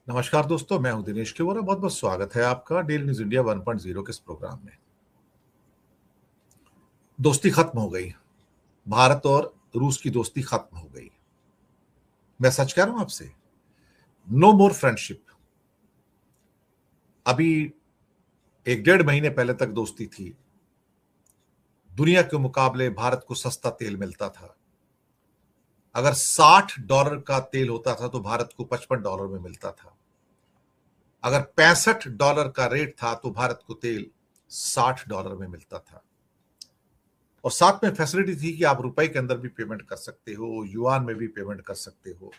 नमस्कार दोस्तों, मैं हूं दिनेश केवरा। बहुत बहुत स्वागत है आपका डेली न्यूज इंडिया 1.0 के इस प्रोग्राम में। दोस्ती खत्म हो गई। भारत और रूस की दोस्ती खत्म हो गई। मैं सच कह रहा हूं आपसे। नो मोर फ्रेंडशिप। अभी एक डेढ़ महीने पहले तक दोस्ती थी। दुनिया के मुकाबले भारत को सस्ता तेल मिलता था। अगर $60 का तेल होता था तो भारत को $55 में मिलता था। अगर $65 का रेट था तो भारत को तेल $60 में मिलता था। और साथ में फैसिलिटी थी कि आप रुपए के अंदर भी पेमेंट कर सकते हो, युआन में भी पेमेंट कर सकते हो।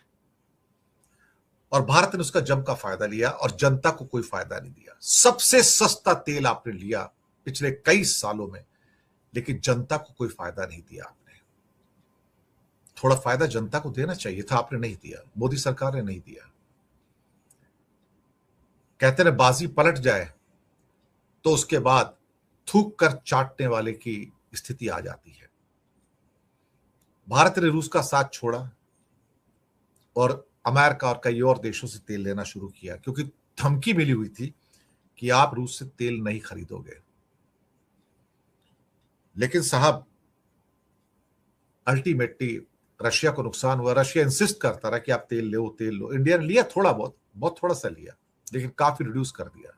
और भारत ने उसका जम का फायदा लिया और जनता को कोई फायदा नहीं दिया। सबसे सस्ता तेल आपने लिया पिछले कई सालों में, लेकिन जनता को कोई फायदा नहीं दिया आपने। थोड़ा फायदा जनता को देना चाहिए था, आपने नहीं दिया। मोदी सरकार ने नहीं दिया। कहते हैं बाजी पलट जाए तो उसके बाद थूक कर चाटने वाले की स्थिति आ जाती है। भारत ने रूस का साथ छोड़ा और अमेरिका और कई और देशों से तेल लेना शुरू किया, क्योंकि धमकी मिली हुई थी कि आप रूस से तेल नहीं खरीदोगे। लेकिन साहब, अल्टीमेटली रशिया को नुकसान हुआ। रशिया इंसिस्ट करता रहा कि आप तेल लो, तेल लो। इंडिया ने लिया थोड़ा बहुत, बहुत थोड़ा सा लिया, लेकिन काफी रिड्यूस कर दिया।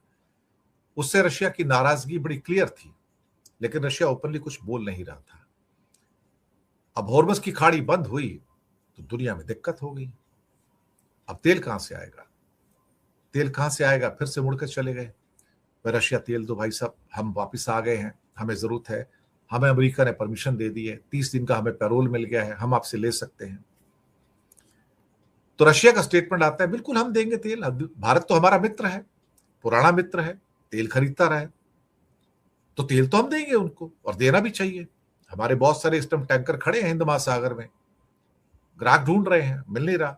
उससे रशिया की नाराजगी बड़ी क्लियर थी, लेकिन रशिया ओपनली कुछ बोल नहीं रहा था। अब हॉर्मज की खाड़ी बंद हुई तो दुनिया में दिक्कत हो गई। अब तेल कहां से आएगा? तेल कहां से आएगा? फिर से मुड़कर चले गए। रशिया तेल दो भाई साहब, हम वापस आ गए हैं, हमें जरूरत है। हमें अमेरिका ने परमिशन दे दी है, 30 दिन का हमें पैरोल मिल गया है, हम आपसे ले सकते हैं। तो रशिया का स्टेटमेंट आता है, बिल्कुल हम देंगे तेल। भारत तो हमारा मित्र है, पुराना मित्र है, तेल खरीदता रहा है, तो तेल तो हम देंगे उनको, और देना भी चाहिए। हमारे बहुत सारे इस टाइम टैंकर खड़े हैं हिंद महासागर में, ग्राहक ढूंढ रहे हैं, मिल नहीं रहा।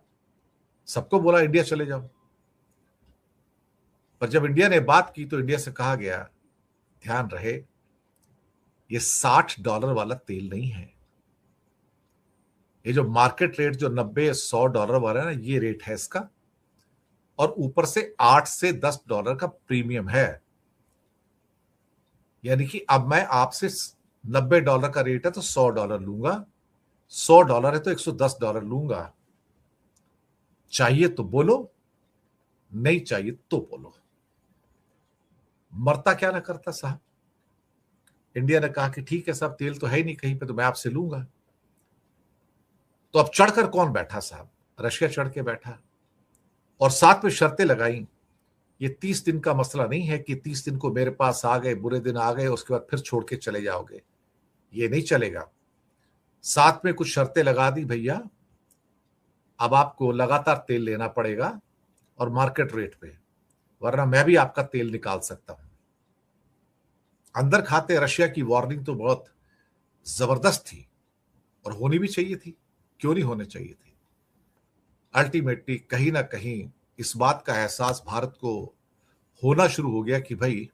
सबको बोला इंडिया चले जाओ। पर जब इंडिया ने बात की तो इंडिया से कहा गया, ध्यान रहे, ये $60 वाला तेल नहीं है। ये जो मार्केट रेट जो $90-100 वाला है ना, ये रेट है इसका। और ऊपर से $8 से $10 का प्रीमियम है। यानी कि अब मैं आपसे $90 का रेट है तो $100 लूंगा, $100 है तो $110 लूंगा। चाहिए तो बोलो, नहीं चाहिए तो बोलो। मरता क्या ना करता साहब। इंडिया ने कहा कि ठीक है साहब, तेल तो है ही नहीं कहीं पे, तो मैं आपसे लूंगा। तो अब चढ़कर कौन बैठा साहब? रशिया चढ़ के बैठा और साथ में शर्तें लगाई। ये 30 दिन का मसला नहीं है कि 30 दिन को मेरे पास आ गए, बुरे दिन आ गए, उसके बाद फिर छोड़ के चले जाओगे। ये नहीं चलेगा। साथ में कुछ शर्तें लगा दी, भैया अब आपको लगातार तेल लेना पड़ेगा और मार्केट रेट पे, वरना मैं भी आपका तेल निकाल सकता हूं। अंदर खाते रशिया की वार्निंग तो बहुत जबरदस्त थी और होनी भी चाहिए थी। क्यों नहीं होने चाहिए थी? अल्टीमेटली कहीं ना कहीं इस बात का एहसास भारत को होना शुरू हो गया कि भाई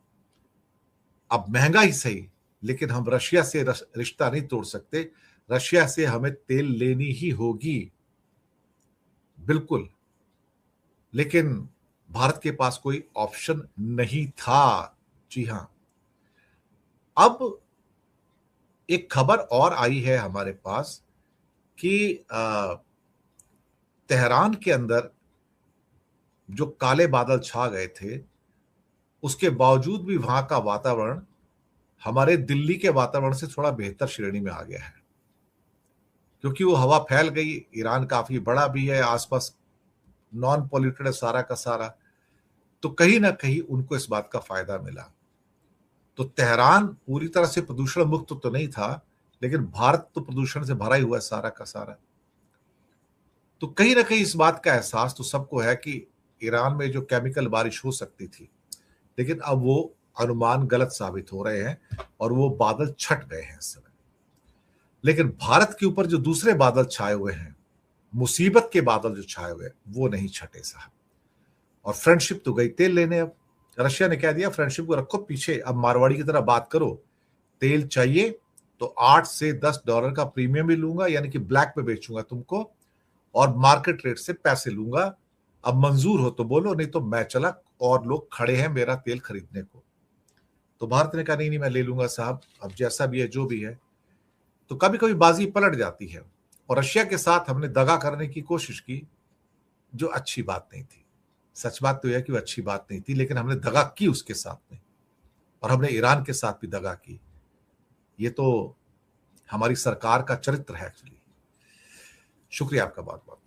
अब महंगा ही सही, लेकिन हम रशिया से रिश्ता नहीं तोड़ सकते। रशिया से हमें तेल लेनी ही होगी, बिल्कुल। लेकिन भारत के पास कोई ऑप्शन नहीं था। जी हां। अब एक खबर और आई है हमारे पास कि तेहरान के अंदर जो काले बादल छा गए थे, उसके बावजूद भी वहां का वातावरण हमारे दिल्ली के वातावरण से थोड़ा बेहतर श्रेणी में आ गया है, क्योंकि वो हवा फैल गई। ईरान काफी बड़ा भी है, आसपास नॉन पॉल्यूटेड है सारा का सारा। तो कहीं ना कहीं उनको इस बात का फायदा मिला। तो तेहरान पूरी तरह से प्रदूषण मुक्त तो नहीं था, लेकिन भारत तो प्रदूषण से भरा ही हुआ है सारा का सारा। तो कहीं ना कहीं इस बात का एहसास तो सबको है कि ईरान में जो केमिकल बारिश हो सकती थी, लेकिन अब वो अनुमान गलत साबित हो रहे हैं और वो बादल छट गए हैं इस समय। लेकिन भारत के ऊपर जो दूसरे बादल छाए हुए हैं, मुसीबत के बादल जो छाए हुए हैं, वो नहीं छटे साहब। और फ्रेंडशिप तो गई तेल लेने। अब रशिया ने कह दिया फ्रेंडशिप को रखो पीछे, अब मारवाड़ी की तरह बात करो। तेल चाहिए तो $8 से $10 का प्रीमियम भी लूंगा, यानी कि ब्लैक पे बेचूंगा तुमको, और मार्केट रेट से पैसे लूंगा। अब मंजूर हो तो बोलो, नहीं तो मैं चला, और लोग खड़े हैं मेरा तेल खरीदने को। तो भारत ने कहा नहीं नहीं मैं ले लूंगा साहब, अब जैसा भी है जो भी है। तो कभी कभी बाजी पलट जाती है, और रशिया के साथ हमने दगा करने की कोशिश की, जो अच्छी बात नहीं थी। सच बात तो यह है कि वो अच्छी बात नहीं थी, लेकिन हमने दगा की उसके साथ में, और हमने ईरान के साथ भी दगा की। ये तो हमारी सरकार का चरित्र है एक्चुअली। शुक्रिया आपका बहुत बहुत।